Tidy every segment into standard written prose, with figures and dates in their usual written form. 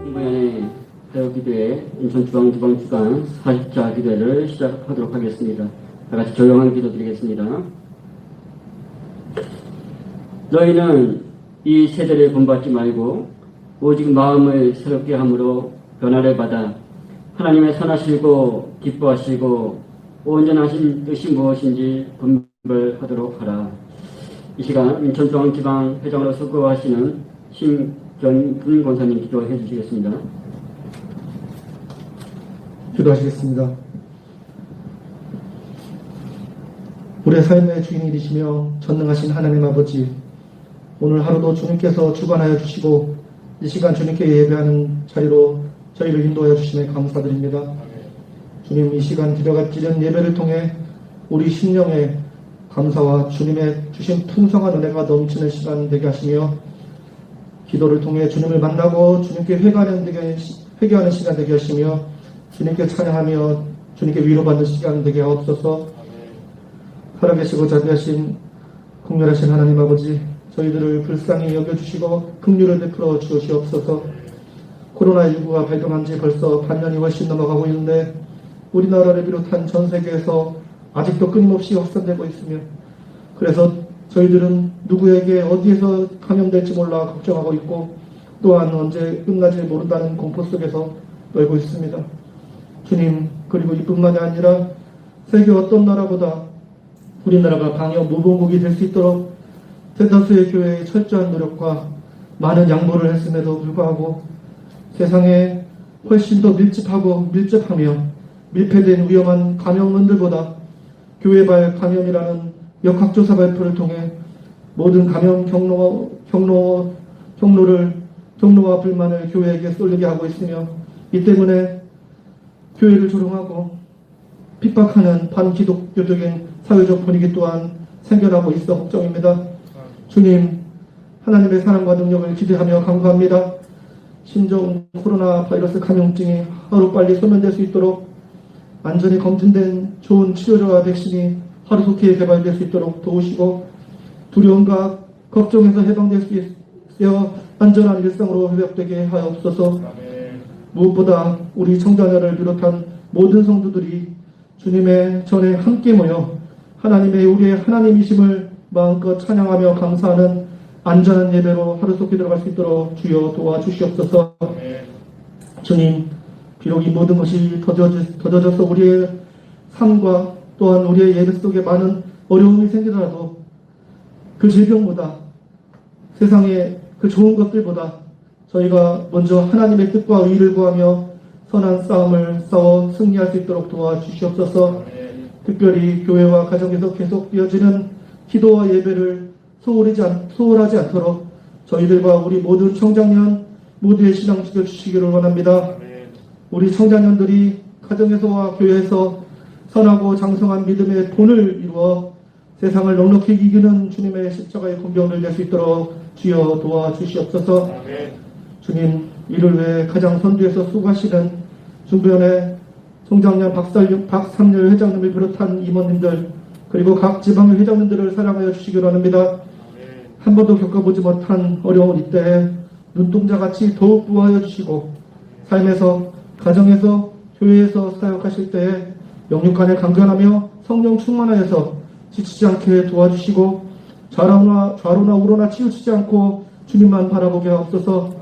이번에 기도회 인천중앙지방주간 40자 기도회를 시작하도록 하겠습니다. 다같이 조용한 기도 드리겠습니다. 너희는 이 세대를 본받지 말고 오직 마음을 새롭게 함으로 변화를 받아 하나님의 선하시고 기뻐하시고 온전하신 뜻이 무엇인지 분별하도록 하라. 이 시간 인천중앙지방회장으로 수고하시는 심경분 권사님 기도해 주시겠습니다. 기도하시겠습니다. 우리의 삶의 주인이 되시며 전능하신 하나님 아버지, 오늘 하루도 주님께서 주관하여 주시고 이 시간 주님께 예배하는 자리로 저희를 인도하여 주심에 감사드립니다. 주님, 이 시간 기도가 드리는 예배를 통해 우리 심령에 감사와 주님의 주신 풍성한 은혜가 넘치는 시간 되게 하시며 기도를 통해 주님을 만나고 주님께 회개하는 시간 되게 하시며 주님께 찬양하며 주님께 위로받는 시간 되게 하옵소서. 살아계시고 자비하신 긍휼하신 하나님 아버지, 저희들을 불쌍히 여겨주시고 긍휼을 베풀어 주시옵소서. 코로나19가 발병한 지 벌써 반년이 훨씬 넘어가고 있는데 우리나라를 비롯한 전 세계에서 아직도 끊임없이 확산되고 있으며, 그래서 저희들은 누구에게 어디에서 감염될지 몰라 걱정하고 있고 또한 언제 끝날지 모른다는 공포 속에서 떨고 있습니다. 주님, 그리고 이뿐만이 아니라 세계 어떤 나라보다 우리나라가 방역 무보국이 될 수 있도록 대다수의 교회의 철저한 노력과 많은 양보를 했음에도 불구하고 세상에 훨씬 더 밀접하며 밀폐된 위험한 감염원들보다 교회발 감염이라는 역학조사 발표를 통해 모든 감염 경로와 불만을 교회에게 쏠리게 하고 있으며, 이 때문에 교회를 조롱하고 핍박하는 반기독교적인 사회적 분위기 또한 생겨나고 있어 걱정입니다. 주님, 하나님의 사랑과 능력을 기대하며 간구합니다. 신종 코로나 바이러스 감염증이 하루빨리 소멸될 수 있도록 안전히 검증된 좋은 치료제와 백신이 하루속히 개발될 수 있도록 도우시고 두려움과 걱정에서 해방될 수 있어 안전한 일상으로 회복되게 하옵소서. 무엇보다 우리 청자녀를 비롯한 모든 성도들이 주님의 전에 함께 모여 하나님의 우리의 하나님이심을 마음껏 찬양하며 감사하는 안전한 예배로 하루속히 들어갈 수 있도록 주여 도와주시옵소서. 주님, 비록 이 모든 것이 더뎌져서 우리의 삶과 또한 우리의 예배 속에 많은 어려움이 생기더라도 그 질병보다 세상의 그 좋은 것들보다 저희가 먼저 하나님의 뜻과 의를 구하며 선한 싸움을 싸워 승리할 수 있도록 도와주시옵소서. 특별히 교회와 가정에서 계속 이어지는 기도와 예배를 소홀하지 않도록 저희들과 우리 모든 청장년 모두의 신앙 지켜주시기를 원합니다. 우리 청장년들이 가정에서와 교회에서 선하고 장성한 믿음의 본을 이루어 세상을 넉넉히 이기는 주님의 십자가의 공경을 낼 수 있도록 주여 도와주시옵소서. 주님, 이를 위해 가장 선두에서 수고하시는 중부연의 총장년 박삼열 회장님을 비롯한 임원님들 그리고 각 지방의 회장님들을 사랑하여 주시기를 원합니다. 한 번도 겪어보지 못한 어려운 이때에 눈동자같이 더욱 부하여 주시고 삶에서 가정에서 교회에서 사역하실 때에 영육간에 강건하며 성령 충만하여서 지치지 않게 도와주시고 좌로나 우로나 치우치지 않고 주님만 바라보게 하옵소서.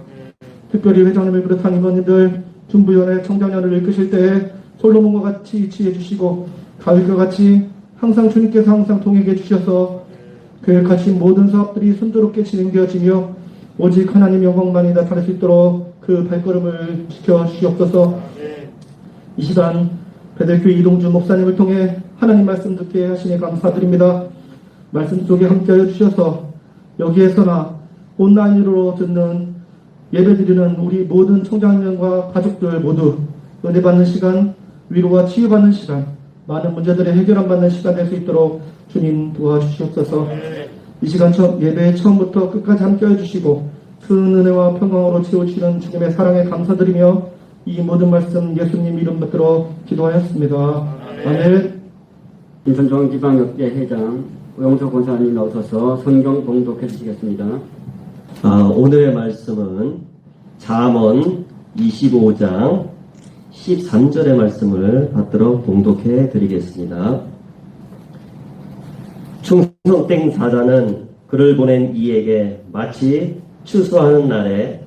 특별히 회장님을 비롯한 임원님들 중부위원회 청장년을 이끄실 때에 솔로몬과 같이 지혜 주시고 다윗과 같이 항상 주님께서 항상 동행해 주셔서 계획하신 모든 사업들이 순조롭게 진행되어지며 오직 하나님 영광만이 나타날 수 있도록 그 발걸음을 지켜주시옵소서. 이 시간 베델교회 이동주 목사님을 통해 하나님 말씀 듣게 하시니 감사드립니다. 말씀 속에 함께하여 주셔서 여기에서나 온라인으로 듣는 예배드리는 우리 모든 청장년과 가족들 모두 은혜 받는 시간, 위로와 치유받는 시간, 많은 문제들의 해결안 받는 시간 될 수 있도록 주님 도와주시옵소서. 이 시간 예배의 처음부터 끝까지 함께해 주시고 큰 은혜와 평강으로 채우시는 주님의 사랑에 감사드리며 이 모든 말씀 예수님 이름 받들어 기도하였습니다. 아멘. 인천중앙지방협회 회장 오영석 권사님 나오셔서 성경 봉독해 주시겠습니다. 오늘의 말씀은 잠언 25장 13절의 말씀을 받들어 봉독해 드리겠습니다. 충성땡 사자는 그를 보낸 이에게 마치 추수하는 날에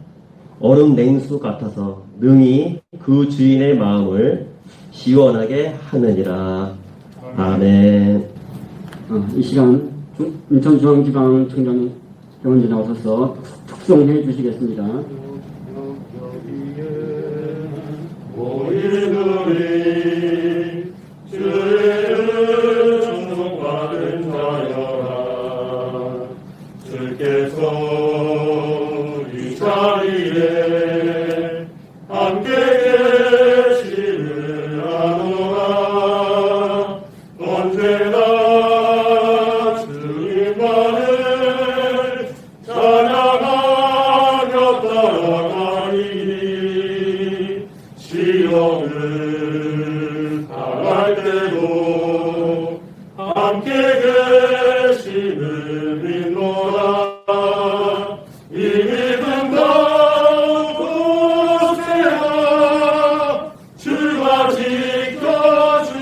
얼음 냉수 같아서 능히 그 주인의 마음을 시원하게 하느니라. 아멘. 이 시간 인천중앙지방청장이 경원지 나오셔서 특송해 주시겠습니다. 우리들이 주의 충성받은 자여라. 주께서 이 자리에 함께 계시를 아노라. 언제나 주님만을 찬양하며 따라가리니 시험을 당할 때도 함께 계심을 믿노라. 이 믿음 더욱 굳세라. 주가 지켜주신다.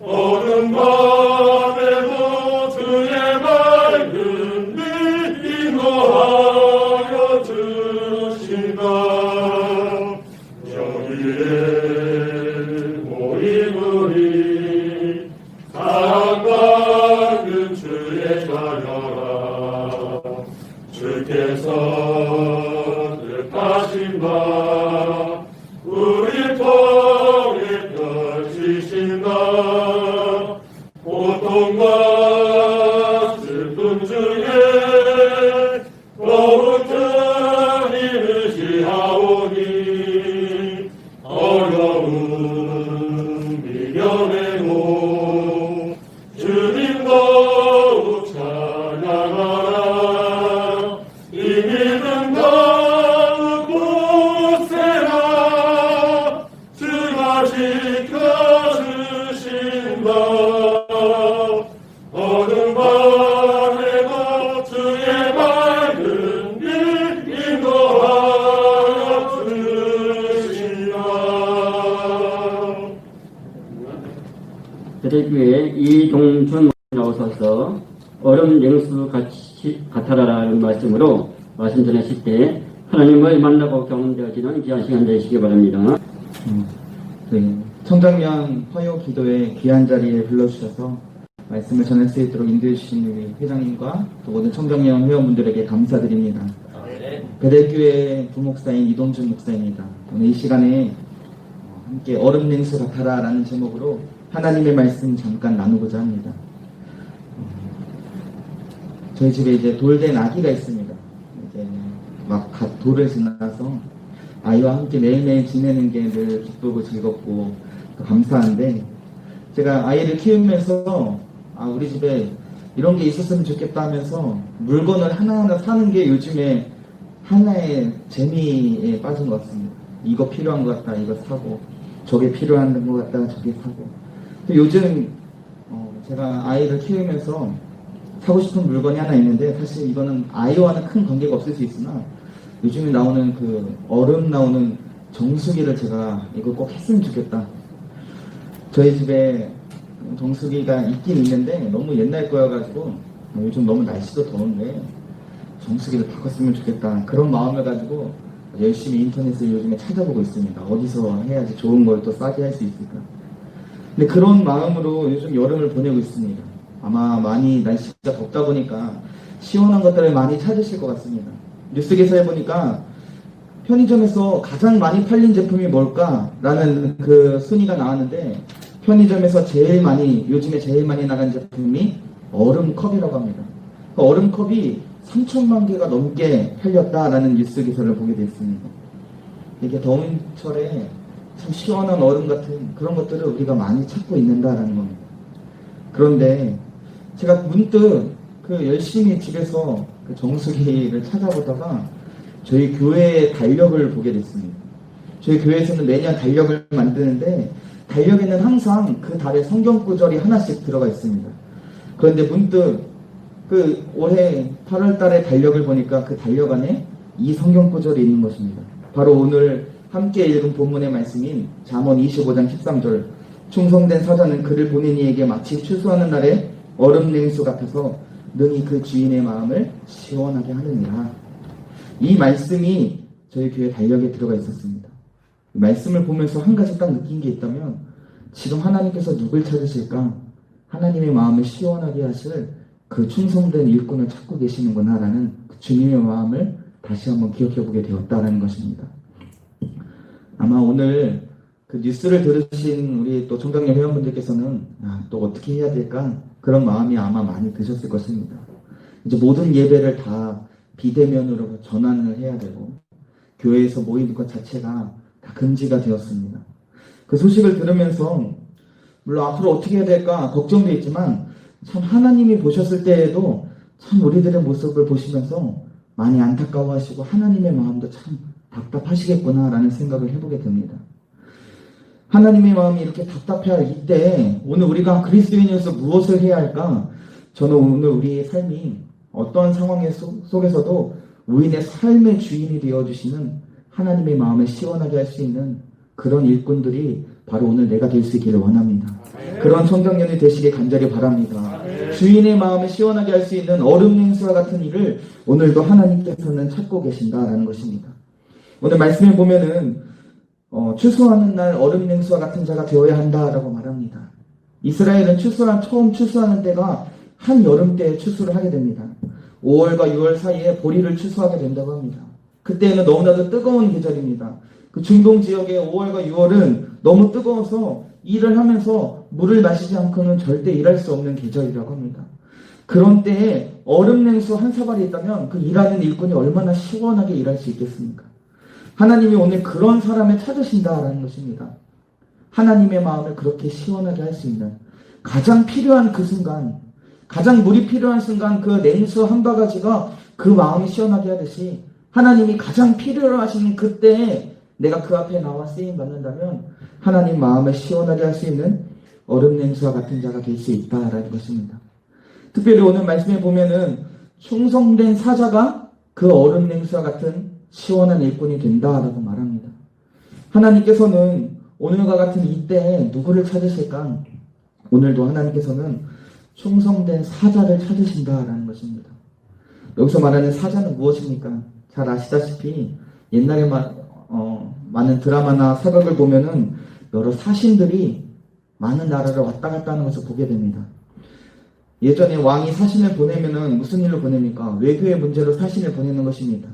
어둠 밤에도 주의 맑은 빛 인도하여 주신다. 여기에 모인 우리 사랑받는 주의 자녀라. 주께서 뜻하신 바 우리 통해 펼치신다. 고통과 슬픔 중에 더욱 주님을 시하오니 어려움 이겨내고 주님 더욱 찬양하라. 이 믿음 더욱 굳세라. 주가 지켜주신다. 어둠 밤에도 주의 맑은 빛 인도하여 주신다. 대대교회 이동준 나오셔서 얼음 냉수 같아라라는 말씀으로 말씀 전하실 때 하나님을 만나고 경험되어지는 귀한 시간 되시기 바랍니다. 청장면 화요 기도회 귀한 자리에 불러주셔서 말씀을 전할 수 있도록 인도해 주신 우리 회장님과 또 모든 청장면 회원분들에게 감사드립니다. 베델교회 부목사인 이동준 목사입니다. 오늘 이 시간에 함께 얼음 냉수 같아라 라는 제목으로 하나님의 말씀 잠깐 나누고자 합니다. 저희 집에 이제 돌된 아기가 있습니다. 이제 막 갓 돌을 지나서 아이와 함께 매일매일 지내는 게 늘 기쁘고 즐겁고 또 감사한데, 제가 아이를 키우면서 우리 집에 이런 게 있었으면 좋겠다 하면서 물건을 하나하나 사는 게 요즘에 하나의 재미에 빠진 것 같습니다. 이거 필요한 것 같다, 이거 사고, 저게 필요한 것 같다, 저게 사고. 또 요즘 제가 아이를 키우면서 사고 싶은 물건이 하나 있는데, 사실 이거는 아이와는 큰 관계가 없을 수 있으나 요즘에 나오는 그 얼음 나오는 정수기를 제가 이거 꼭 했으면 좋겠다. 저희 집에 정수기가 있긴 있는데 너무 옛날 거여가지고 요즘 너무 날씨도 더운데 정수기를 바꿨으면 좋겠다, 그런 마음을 가지고 열심히 인터넷을 요즘에 찾아보고 있습니다. 어디서 해야지 좋은 걸 또 싸게 할 수 있을까. 근데 그런 마음으로 요즘 여름을 보내고 있습니다. 아마 많이 날씨가 덥다 보니까 시원한 것들을 많이 찾으실 것 같습니다. 뉴스 기사에 보니까 편의점에서 가장 많이 팔린 제품이 뭘까라는 그 순위가 나왔는데, 편의점에서 요즘에 제일 많이 나간 제품이 얼음컵이라고 합니다. 그 얼음컵이 3천만 개가 넘게 팔렸다라는 뉴스 기사를 보게 됐습니다. 이게 더운 철에 참 시원한 얼음 같은 그런 것들을 우리가 많이 찾고 있는다라는 겁니다. 그런데 제가 문득 열심히 집에서 그 정수기를 찾아보다가 저희 교회의 달력을 보게 됐습니다. 저희 교회에서는 매년 달력을 만드는데, 달력에는 항상 그 달에 성경 구절이 하나씩 들어가 있습니다. 그런데 문득 올해 8월 달에 달력을 보니까 그 달력 안에 이 성경 구절이 있는 것입니다. 바로 오늘 함께 읽은 본문의 말씀인 잠언 25장 13절 충성된 사자는 그를 보낸 이에게 마치 추수하는 날에 얼음 냉수 같아서 능히 그 주인의 마음을 시원하게 하느니라. 이 말씀이 저희 교회 달력에 들어가 있었습니다. 이 말씀을 보면서 한 가지 딱 느낀 게 있다면 지금 하나님께서 누굴 찾으실까? 하나님의 마음을 시원하게 하실 그 충성된 일꾼을 찾고 계시는구나 라는 그 주님의 마음을 다시 한번 기억해 보게 되었다라는 것입니다. 아마 오늘 그 뉴스를 들으신 우리 또 청장님 회원분들께서는 또 어떻게 해야 될까? 그런 마음이 아마 많이 드셨을 것입니다. 이제 모든 예배를 다 비대면으로 전환을 해야 되고 교회에서 모이는 것 자체가 다 금지가 되었습니다. 그 소식을 들으면서 물론 앞으로 어떻게 해야 될까 걱정도 있지만 참 하나님이 보셨을 때에도 참 우리들의 모습을 보시면서 많이 안타까워하시고 하나님의 마음도 참 답답하시겠구나라는 생각을 해보게 됩니다. 하나님의 마음이 이렇게 답답해할 이때 오늘 우리가 그리스도인으로서 무엇을 해야 할까? 저는 오늘 우리의 삶이 어떠한 상황 속에서도 우리의 삶의 주인이 되어주시는 하나님의 마음을 시원하게 할 수 있는 그런 일꾼들이 바로 오늘 내가 될 수 있기를 원합니다. 그런 청장년이 되시길 간절히 바랍니다. 주인의 마음을 시원하게 할 수 있는 얼음 냉수와 같은 일을 오늘도 하나님께서는 찾고 계신다라는 것입니다. 오늘 말씀에 보면은 추수하는 날 얼음 냉수와 같은 자가 되어야 한다라고 말합니다. 이스라엘은 처음 추수하는 때가 한여름 때에 추수를 하게 됩니다. 5월과 6월 사이에 보리를 추수하게 된다고 합니다. 그때는 너무나도 뜨거운 계절입니다. 그 중동 지역의 5월과 6월은 너무 뜨거워서 일을 하면서 물을 마시지 않고는 절대 일할 수 없는 계절이라고 합니다. 그런 때에 얼음 냉수 한 사발이 있다면 그 일하는 일꾼이 얼마나 시원하게 일할 수 있겠습니까? 하나님이 오늘 그런 사람을 찾으신다라는 것입니다. 하나님의 마음을 그렇게 시원하게 할 수 있는 가장 필요한 그 순간, 가장 물이 필요한 순간 그 냉수 한 바가지가 그 마음이 시원하게 하듯이 하나님이 가장 필요로 하시는 그때에 내가 그 앞에 나와 쓰임 받는다면 하나님 마음을 시원하게 할 수 있는 얼음 냉수와 같은 자가 될 수 있다라는 것입니다. 특별히 오늘 말씀에 보면은 충성된 사자가 그 얼음 냉수와 같은 시원한 일꾼이 된다라고 말합니다. 하나님께서는 오늘과 같은 이때에 누구를 찾으실까? 오늘도 하나님께서는 충성된 사자를 찾으신다라는 것입니다. 여기서 말하는 사자는 무엇입니까? 잘 아시다시피 옛날에 많은 드라마나 사극을 보면은 여러 사신들이 많은 나라를 왔다 갔다 하는 것을 보게 됩니다. 예전에 왕이 사신을 보내면은 무슨 일로 보냅니까? 외교의 문제로 사신을 보내는 것입니다.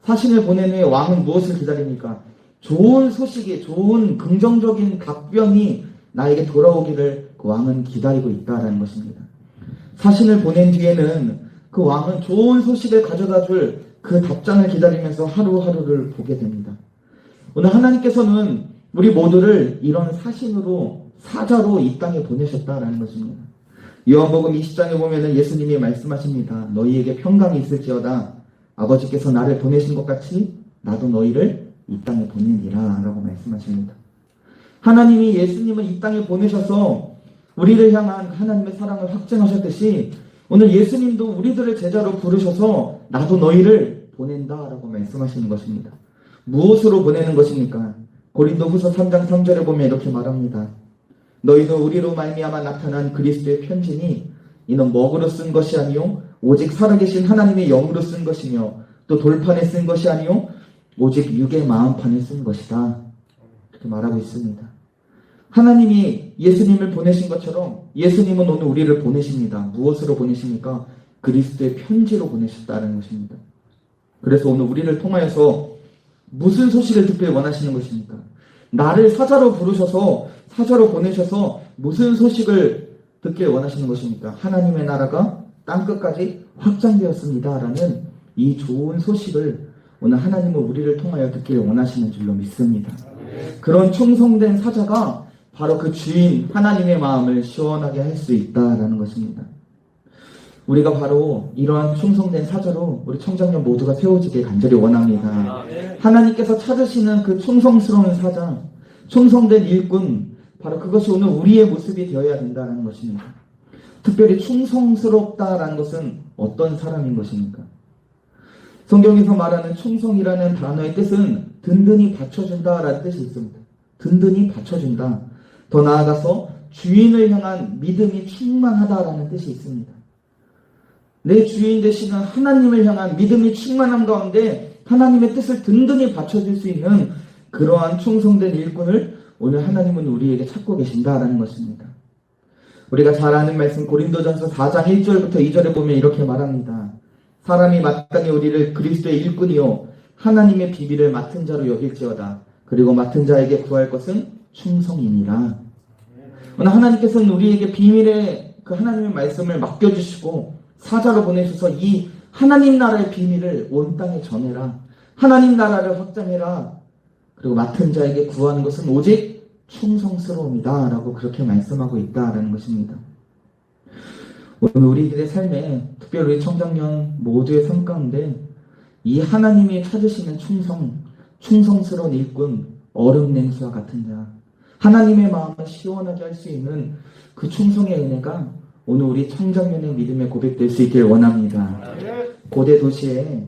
사신을 보낸 후에 왕은 무엇을 기다립니까? 좋은 소식이, 좋은 긍정적인 답변이 나에게 돌아오기를 그 왕은 기다리고 있다라는 것입니다. 사신을 보낸 뒤에는 그 왕은 좋은 소식을 가져다 줄 그 답장을 기다리면서 하루하루를 보게 됩니다. 오늘 하나님께서는 우리 모두를 이런 사신으로, 사자로 이 땅에 보내셨다라는 것입니다. 요한복음 20장에 보면은 예수님이 말씀하십니다. 너희에게 평강이 있을지어다. 아버지께서 나를 보내신 것 같이 나도 너희를 이 땅에 보내니라 라고 말씀하십니다. 하나님이 예수님을 이 땅에 보내셔서 우리를 향한 하나님의 사랑을 확증하셨듯이 오늘 예수님도 우리들을 제자로 부르셔서 나도 너희를 보낸다 라고 말씀하시는 것입니다. 무엇으로 보내는 것입니까? 고린도후서 3장 3절에 보면 이렇게 말합니다. 너희는 우리로 말미암아 나타난 그리스도의 편지니 이는 먹으로 쓴 것이 아니요 오직 살아계신 하나님의 영으로 쓴 것이며 또 돌판에 쓴 것이 아니요 오직 육의 마음판에 쓴 것이다. 이렇게 말하고 있습니다. 하나님이 예수님을 보내신 것처럼 예수님은 오늘 우리를 보내십니다. 무엇으로 보내십니까? 그리스도의 편지로 보내셨다는 것입니다. 그래서 오늘 우리를 통하여서 무슨 소식을 듣길 원하시는 것입니까? 나를 사자로 부르셔서 사자로 보내셔서 무슨 소식을 듣길 원하시는 것입니까? 하나님의 나라가 땅끝까지 확장되었습니다 라는 이 좋은 소식을 오늘 하나님은 우리를 통하여 듣기를 원하시는 줄로 믿습니다. 그런 충성된 사자가 바로 그 주인 하나님의 마음을 시원하게 할 수 있다라는 것입니다. 우리가 바로 이러한 충성된 사자로 우리 청장년 모두가 세워지길 간절히 원합니다. 하나님께서 찾으시는 그 충성스러운 사자, 충성된 일꾼, 바로 그것이 오늘 우리의 모습이 되어야 된다는 것입니다. 특별히 충성스럽다라는 것은 어떤 사람인 것입니까? 성경에서 말하는 충성이라는 단어의 뜻은 든든히 받쳐준다라는 뜻이 있습니다. 든든히 받쳐준다. 더 나아가서 주인을 향한 믿음이 충만하다라는 뜻이 있습니다. 내 주인 되시는 하나님을 향한 믿음이 충만함 가운데 하나님의 뜻을 든든히 받쳐줄 수 있는 그러한 충성된 일꾼을 오늘 하나님은 우리에게 찾고 계신다라는 것입니다. 우리가 잘 아는 말씀 고린도전서 4장 1절부터 2절에 보면 이렇게 말합니다. 사람이 마땅히 우리를 그리스도의 일꾼이요 하나님의 비밀을 맡은 자로 여길지어다. 그리고 맡은 자에게 구할 것은 충성이니라. 오늘 하나님께서는 우리에게 비밀의 그 하나님의 말씀을 맡겨주시고 사자로 보내셔서 이 하나님 나라의 비밀을 온 땅에 전해라. 하나님 나라를 확장해라. 그리고 맡은 자에게 구하는 것은 오직 충성스러움이다 라고 그렇게 말씀하고 있다라는 것입니다. 오늘 우리들의 삶에 특별히 우리 청장년 모두의 삶 가운데 이 하나님이 찾으시는 충성스러운 일꾼, 얼음 냉수와 같은 자, 하나님의 마음을 시원하게 할 수 있는 그 충성의 은혜가 오늘 우리 청장년의 믿음의 고백될 수 있길 원합니다. 고대 도시에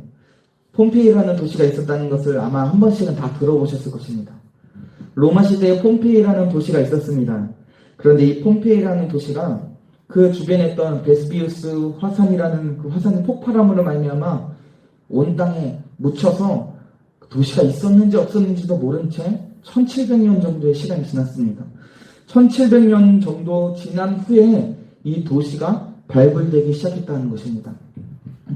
폼페이라는 도시가 있었다는 것을 아마 한 번씩은 다 들어보셨을 것입니다. 로마 시대에 폼페이라는 도시가 있었습니다. 그런데 이 폼페이라는 도시가 그 주변에 있던 베스비우스 화산이라는 그 화산의 폭발함으로 말미암아 온 땅에 묻혀서 도시가 있었는지 없었는지도 모른 채 1700년 정도의 시간이 지났습니다. 1700년 정도 지난 후에 이 도시가 발굴되기 시작했다는 것입니다.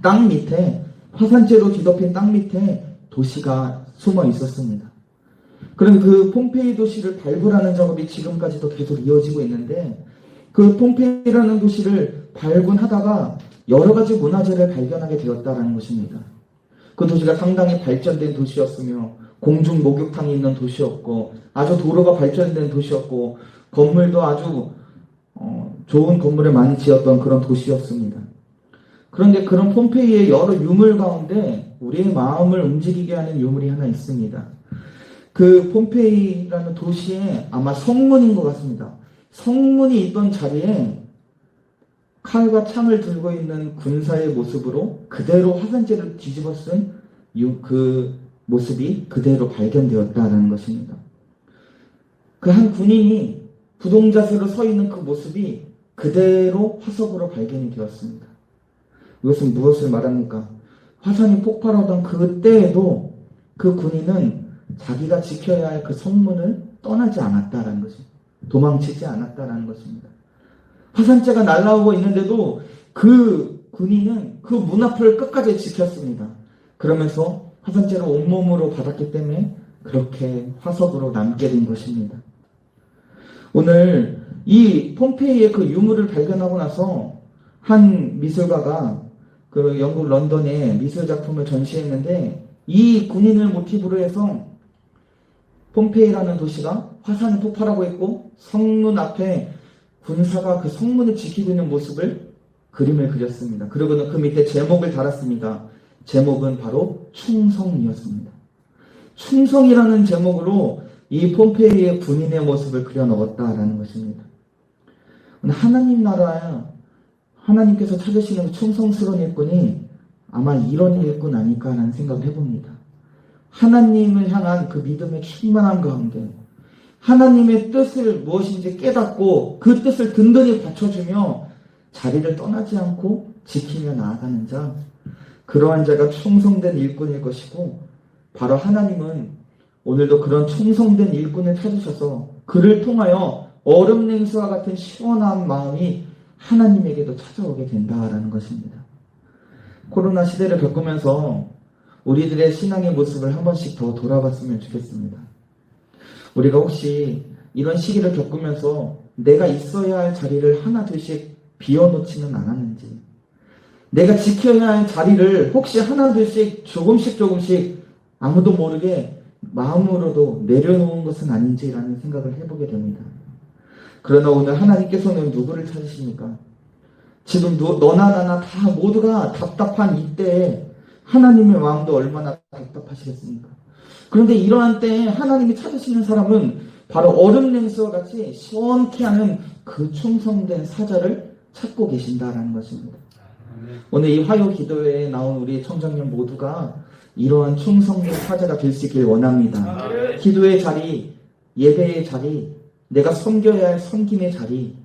땅 밑에 화산재로 뒤덮인 땅 밑에 도시가 숨어 있었습니다. 그럼 그 폼페이 도시를 발굴하는 작업이 지금까지도 계속 이어지고 있는데 그 폼페이라는 도시를 발굴하다가 여러 가지 문화재를 발견하게 되었다는 것입니다. 그 도시가 상당히 발전된 도시였으며 공중 목욕탕이 있는 도시였고 아주 도로가 발전된 도시였고 건물도 아주 좋은 건물을 많이 지었던 그런 도시였습니다. 그런데 그런 폼페이의 여러 유물 가운데 우리의 마음을 움직이게 하는 유물이 하나 있습니다. 그 폼페이라는 도시에 아마 성문인 것 같습니다. 성문이 있던 자리에 칼과 창을 들고 있는 군사의 모습으로 그대로 화산재를 뒤집어 쓴 그 모습이 그대로 발견되었다는 것입니다. 그 한 군인이 부동자세로 서 있는 그 모습이 그대로 화석으로 발견이 되었습니다. 이것은 무엇을 말합니까? 화산이 폭발하던 그때에도 그 군인은 자기가 지켜야 할 그 성문을 떠나지 않았다라는 것입니다. 도망치지 않았다라는 것입니다. 화산재가 날아오고 있는데도 그 군인은 그 문 앞을 끝까지 지켰습니다. 그러면서 화산재를 온몸으로 받았기 때문에 그렇게 화석으로 남게 된 것입니다. 오늘 이 폼페이의 그 유물을 발견하고 나서 한 미술가가 그 영국 런던에 미술 작품을 전시했는데 이 군인을 모티브로 해서 폼페이라는 도시가 화산이 폭발하고 있고 성문 앞에 군사가 그 성문을 지키고 있는 모습을 그림을 그렸습니다. 그리고는 그 밑에 제목을 달았습니다. 제목은 바로 충성이었습니다. 충성이라는 제목으로 이 폼페이의 군인의 모습을 그려 넣었다라는 것입니다. 하나님 나라야 하나님께서 찾으시는 충성스러운 일꾼이 아마 이런 일꾼 아닐까라는 생각을 해봅니다. 하나님을 향한 그 믿음의 충만함 가운데 하나님의 뜻을 무엇인지 깨닫고 그 뜻을 든든히 받쳐주며 자리를 떠나지 않고 지키며 나아가는 자, 그러한 자가 충성된 일꾼일 것이고 바로 하나님은 오늘도 그런 충성된 일꾼을 찾으셔서 그를 통하여 얼음 냉수와 같은 시원한 마음이 하나님에게도 찾아오게 된다라는 것입니다. 코로나 시대를 겪으면서 우리들의 신앙의 모습을 한 번씩 더 돌아봤으면 좋겠습니다. 우리가 혹시 이런 시기를 겪으면서 내가 있어야 할 자리를 하나 둘씩 비워놓지는 않았는지, 내가 지켜야 할 자리를 혹시 하나 둘씩 조금씩 아무도 모르게 마음으로도 내려놓은 것은 아닌지라는 생각을 해보게 됩니다. 그러나 오늘 하나님께서는 누구를 찾으십니까? 지금 너나 나나 다 모두가 답답한 이때에 하나님의 마음도 얼마나 답답하시겠습니까? 그런데 이러한 때에 하나님이 찾으시는 사람은 바로 얼음 냉수와 같이 시원케 하는 그 충성된 사자를 찾고 계신다라는 것입니다. 오늘 이 화요 기도회에 나온 우리 청장년 모두가 이러한 충성된 사자가 될 수 있길 원합니다. 기도의 자리, 예배의 자리, 내가 섬겨야 할 섬김의 자리,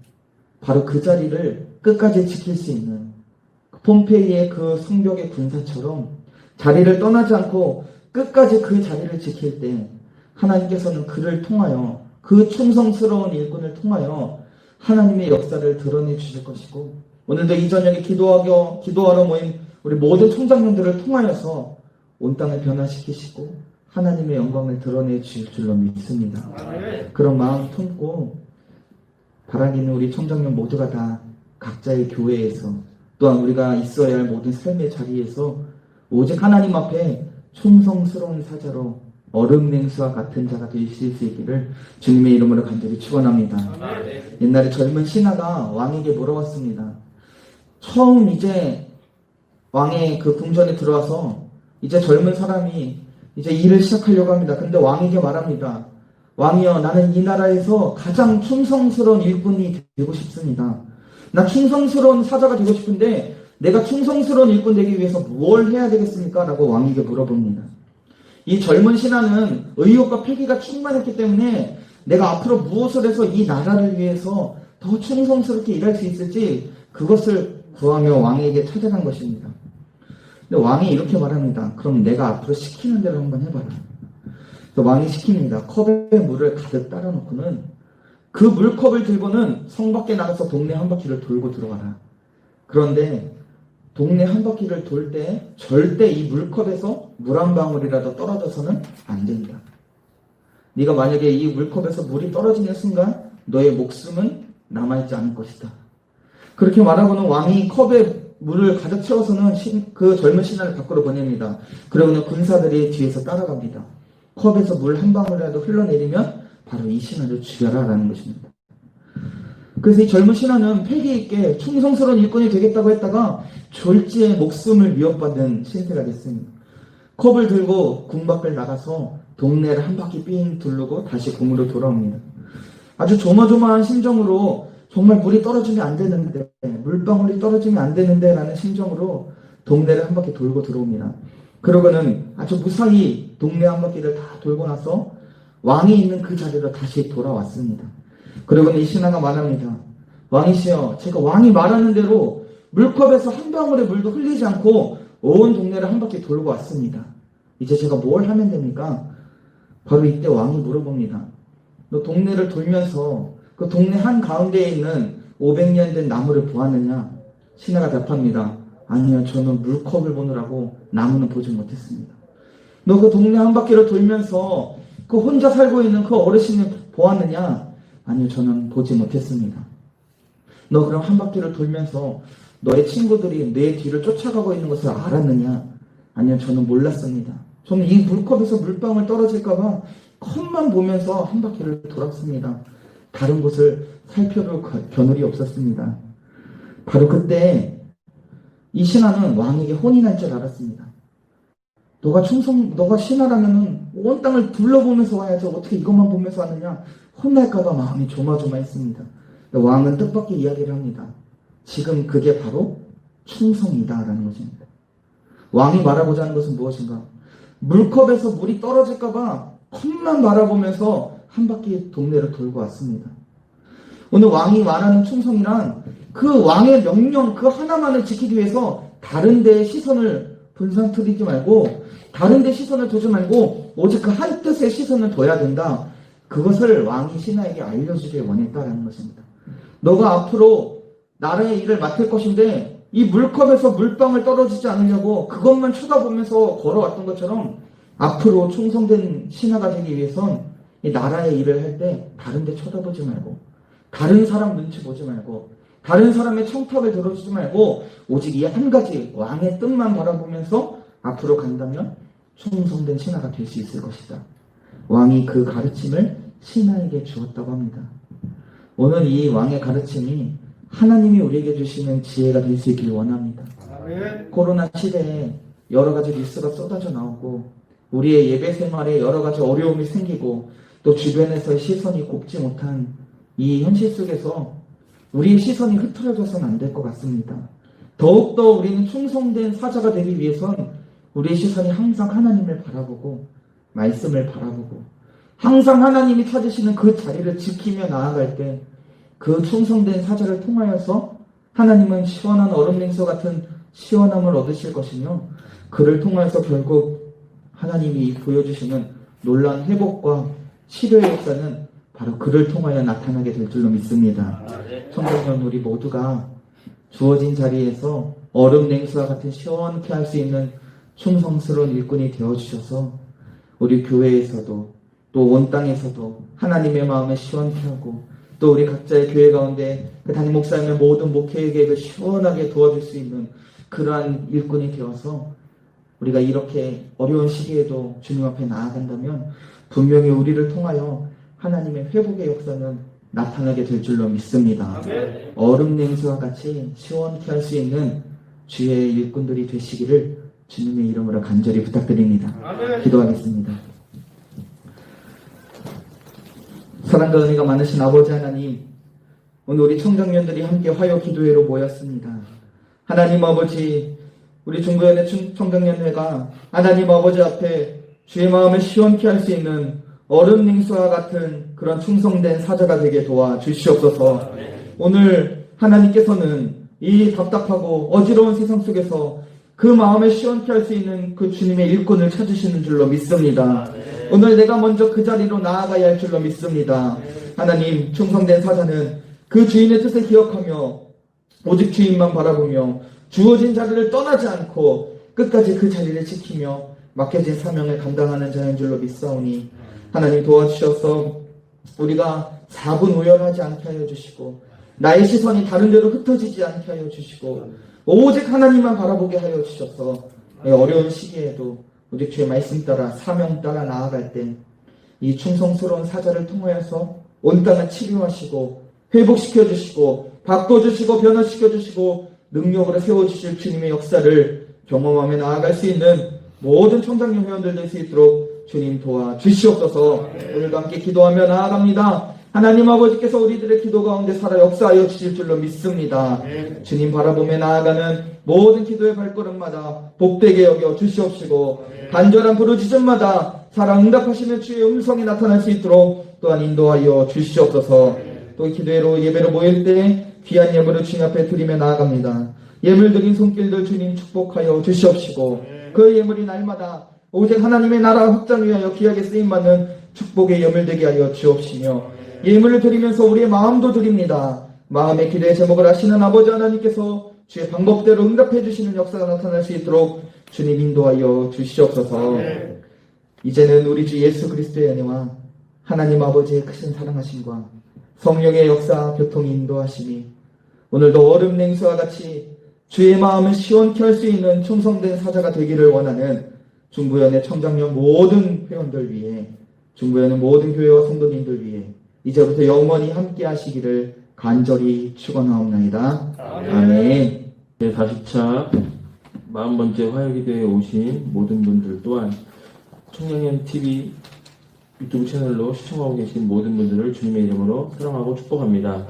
바로 그 자리를 끝까지 지킬 수 있는 폼페이의 그 성벽의 군사처럼 자리를 떠나지 않고 끝까지 그 자리를 지킬 때 하나님께서는 그를 통하여, 그 충성스러운 일꾼을 통하여 하나님의 역사를 드러내 주실 것이고, 오늘도 이 저녁에 기도하러 모인 우리 모든 총장님들을 통하여서 온 땅을 변화시키시고 하나님의 영광을 드러내 주실 줄로 믿습니다. 그런 마음 품고 바라기는 우리 총장님 모두가 다 각자의 교회에서, 또한 우리가 있어야 할 모든 삶의 자리에서 오직 하나님 앞에 충성스러운 사자로 얼음냉수와 같은 자가 되실 수 있기를 주님의 이름으로 간절히 축원합니다. 옛날에 젊은 신하가 왕에게 물어봤습니다. 처음 이제 왕의 그 궁전에 들어와서 이제 젊은 사람이 이제 일을 시작하려고 합니다. 근데 왕에게 말합니다. 왕이여, 나는 이 나라에서 가장 충성스러운 일꾼이 되고 싶습니다. 나 충성스러운 사자가 되고 싶은데 내가 충성스러운 일꾼 되기 위해서 뭘 해야 되겠습니까? 라고 왕에게 물어봅니다. 이 젊은 신하는 의욕과 패기가 충만했기 때문에 내가 앞으로 무엇을 해서 이 나라를 위해서 더 충성스럽게 일할 수 있을지 그것을 구하며 왕에게 찾아간 것입니다. 근데 왕이 이렇게 말합니다. 그럼 내가 앞으로 시키는 대로 한번 해봐라. 그래서 왕이 시킵니다. 컵에 물을 가득 따라 놓고는 그 물컵을 들고는 성 밖에 나가서 동네 한 바퀴를 돌고 들어가라. 그런데 동네 한 바퀴를 돌 때 절대 이 물컵에서 물 한 방울이라도 떨어져서는 안 된다. 네가 만약에 이 물컵에서 물이 떨어지는 순간 너의 목숨은 남아있지 않을 것이다. 그렇게 말하고는 왕이 컵에 물을 가득 채워서는 그 젊은 신하를 밖으로 보냅니다. 그러고는 군사들이 뒤에서 따라갑니다. 컵에서 물 한 방울이라도 흘러내리면 바로 이 신하를 죽여라 라는 것입니다. 그래서 이 젊은 신하는 패기 있게 충성스러운 일꾼이 되겠다고 했다가 졸지에 목숨을 위협받은 신세가 됐습니다. 컵을 들고 궁 밖을 나가서 동네를 한 바퀴 삥 두르고 다시 궁으로 돌아옵니다. 아주 조마조마한 심정으로 정말 물이 떨어지면 안 되는데, 물방울이 떨어지면 안 되는데 라는 심정으로 동네를 한 바퀴 돌고 들어옵니다. 그러고는 아주 무사히 동네 한 바퀴를 다 돌고 나서 왕이 있는 그 자리로 다시 돌아왔습니다. 그러고는 이 신하가 말합니다. 왕이시여, 제가 왕이 말하는 대로 물컵에서 한 방울의 물도 흘리지 않고 온 동네를 한 바퀴 돌고 왔습니다. 이제 제가 뭘 하면 됩니까? 바로 이때 왕이 물어봅니다. 너 동네를 돌면서 그 동네 한가운데에 있는 500년 된 나무를 보았느냐? 신하가 답합니다. 아니요, 저는 물컵을 보느라고 나무는 보지 못했습니다. 너 그 동네 한 바퀴를 돌면서 그 혼자 살고 있는 그 어르신을 보았느냐? 아니요, 저는 보지 못했습니다. 너 그럼 한 바퀴를 돌면서 너의 친구들이 내 뒤를 쫓아가고 있는 것을 알았느냐? 아니요, 저는 몰랐습니다. 저는 이 물컵에서 물방울 떨어질까봐 컵만 보면서 한 바퀴를 돌았습니다. 다른 곳을 살펴볼 겨눌이 없었습니다. 바로 그때 이 신하는 왕에게 혼이 날 줄 알았습니다. 너가 신하라면은 온 땅을 둘러보면서 와야지 어떻게 이것만 보면서 왔느냐? 혼날까봐 마음이 조마조마했습니다. 왕은 뜻밖의 이야기를 합니다. 지금 그게 바로 충성이다라는 것입니다. 왕이 말하고자 하는 것은 무엇인가? 물컵에서 물이 떨어질까봐 컵만 바라보면서 한 바퀴 동네를 돌고 왔습니다. 오늘 왕이 말하는 충성이란 그 왕의 명령 그 하나만을 지키기 위해서 다른 데에 시선을 분산트리지 말고, 다른 데 시선을 두지 말고 오직 그 한 뜻에 시선을 둬야 된다. 그것을 왕이 신하에게 알려주길 원했다라는 것입니다. 너가 앞으로 나라의 일을 맡을 것인데 이 물컵에서 물방울 떨어지지 않으려고 그것만 쳐다보면서 걸어왔던 것처럼 앞으로 충성된 신하가 되기 위해선 이 나라의 일을 할 때 다른 데 쳐다보지 말고, 다른 사람 눈치 보지 말고, 다른 사람의 청탁을 들어주지 말고 오직 이 한 가지 왕의 뜻만 바라보면서 앞으로 간다면 충성된 신하가 될 수 있을 것이다. 왕이 그 가르침을 신하에게 주었다고 합니다. 오늘 이 왕의 가르침이 하나님이 우리에게 주시는 지혜가 될 수 있길 원합니다. 코로나 시대에 여러 가지 뉴스가 쏟아져 나오고 우리의 예배 생활에 여러 가지 어려움이 생기고 또 주변에서의 시선이 곱지 못한 이 현실 속에서 우리의 시선이 흐트러져서는 안 될 것 같습니다. 더욱더 우리는 충성된 사자가 되기 위해선 우리의 시선이 항상 하나님을 바라보고 말씀을 바라보고 항상 하나님이 찾으시는 그 자리를 지키며 나아갈 때 그 충성된 사자를 통하여서 하나님은 시원한 얼음 냉수 같은 시원함을 얻으실 것이며 그를 통하여서 결국 하나님이 보여주시는 놀라운 회복과 치료의 역사는 바로 그를 통하여 나타나게 될 줄로 믿습니다. 청소년 우리 모두가 주어진 자리에서 얼음 냉수와 같은 시원케 할 수 있는 충성스러운 일꾼이 되어주셔서 우리 교회에서도 또 온 땅에서도 하나님의 마음을 시원케 하고 또 우리 각자의 교회 가운데 그 담임 목사님의 모든 목회의 계획을 시원하게 도와줄 수 있는 그러한 일꾼이 되어서 우리가 이렇게 어려운 시기에도 주님 앞에 나아간다면 분명히 우리를 통하여 하나님의 회복의 역사는 나타나게 될 줄로 믿습니다. 얼음 냉수와 같이 시원케 할 수 있는 주의 일꾼들이 되시기를 주님의 이름으로 간절히 부탁드립니다. 기도하겠습니다. 사랑과 은혜가 많으신 아버지 하나님, 오늘 우리 청장년들이 함께 화요 기도회로 모였습니다. 하나님 아버지, 우리 중부연의 청장년회가 하나님 아버지 앞에 주의 마음을 시원케 할 수 있는 얼음 냉수와 같은 그런 충성된 사자가 되게 도와 주시옵소서. 오늘 하나님께서는 이 답답하고 어지러운 세상 속에서 그 마음을 시원케 할 수 있는 그 주님의 일꾼을 찾으시는 줄로 믿습니다. 오늘 내가 먼저 그 자리로 나아가야 할 줄로 믿습니다. 하나님, 충성된 사자는 그 주인의 뜻을 기억하며 오직 주인만 바라보며 주어진 자리를 떠나지 않고 끝까지 그 자리를 지키며 맡겨진 사명을 감당하는 자인 줄로 믿사오니 하나님 도와주셔서 우리가 사분우열하지 않게 하여 주시고 나의 시선이 다른 데로 흩어지지 않게 하여 주시고 오직 하나님만 바라보게 하여 주셔서 어려운 시기에도 오직 주의 말씀 따라 사명 따라 나아갈 때 이 충성스러운 사자를 통하여서 온 땅을 치료하시고 회복시켜 주시고 바꿔주시고 변화시켜 주시고 능력으로 세워주실 주님의 역사를 경험하며 나아갈 수 있는 모든 청장년 회원들 될 수 있도록 주님 도와주시옵소서. 오늘도 함께 기도하며 나아갑니다. 하나님 아버지께서 우리들의 기도 가운데 살아 역사하여 주실 줄로 믿습니다. 주님 바라보며 나아가는 모든 기도의 발걸음마다 복되게 여겨 주시옵시고 간절한 부르짖음마다 살아 응답하시는 주의 음성이 나타날 수 있도록 또한 인도하여 주시옵소서. 또 기도회로 예배로 모일 때 귀한 예물을 주님 앞에 드리며 나아갑니다. 예물 드린 손길들 주님 축복하여 주시옵시고 그 예물이 날마다 오직 하나님의 나라 확장 위하여 귀하게 쓰임받는 축복의 예물 되게 하여 주옵시며 예물을 드리면서 우리의 마음도 드립니다. 마음의 기도의 제목을 아시는 아버지 하나님께서 주의 방법대로 응답해 주시는 역사가 나타날 수 있도록 주님 인도하여 주시옵소서. 이제는 우리 주 예수 그리스도의 은혜와 하나님 아버지의 크신 사랑하심과 성령의 역사 교통이 인도하심이 오늘도 얼음 냉수와 같이 주의 마음을 시원케 할 수 있는 충성된 사자가 되기를 원하는 중부연의 청장년 모든 회원들 위해 중부연의 모든 교회와 성도님들 위해 이제부터 영원히 함께 하시기를 간절히 축원하옵나이다. 아멘. 제40차 40번째 화요기도에 오신 모든 분들 또한 청년년 TV 유튜브 채널로 시청하고 계신 모든 분들을 주님의 이름으로 사랑하고 축복합니다.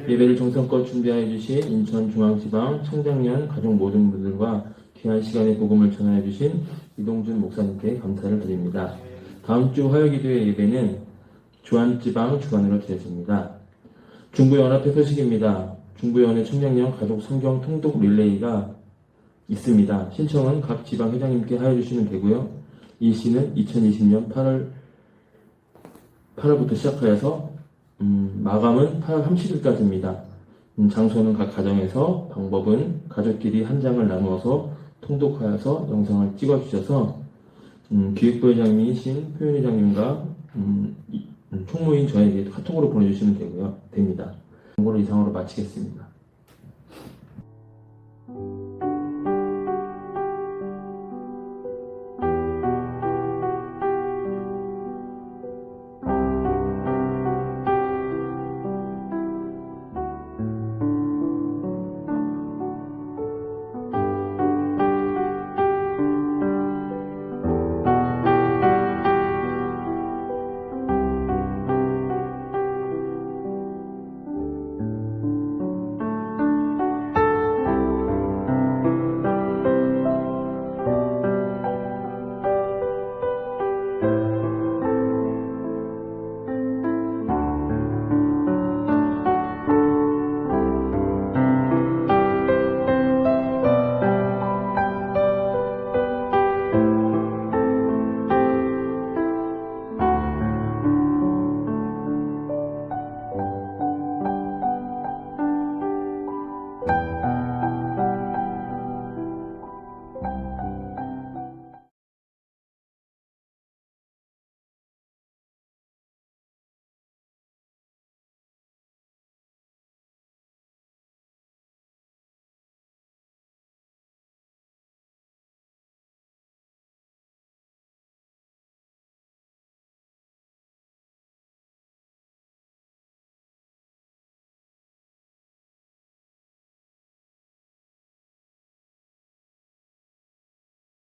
예배를 정성껏 준비하여 주신 인천중앙지방 청장년 가족 모든 분들과 귀한 시간에 복음을 전하여 주신 이동준 목사님께 감사를 드립니다. 다음 주 화요기도의 예배는 주안지방 주관으로 드려집니다. 중부연합회 소식입니다. 중부연의 청량령 가족 성경 통독 릴레이가 있습니다. 신청은 각 지방 회장님께 하여 주시면 되고요. 이 시는 2020년 8월부터 시작하여서 마감은 8월 30일까지입니다. 장소는 각 가정에서, 방법은 가족끼리 한 장을 나누어서 통독하여서 영상을 찍어주셔서 기획부회장님이신 표현회장님과 총무인 저에게 카톡으로 보내주시면 됩니다. 광고를 이상으로 마치겠습니다.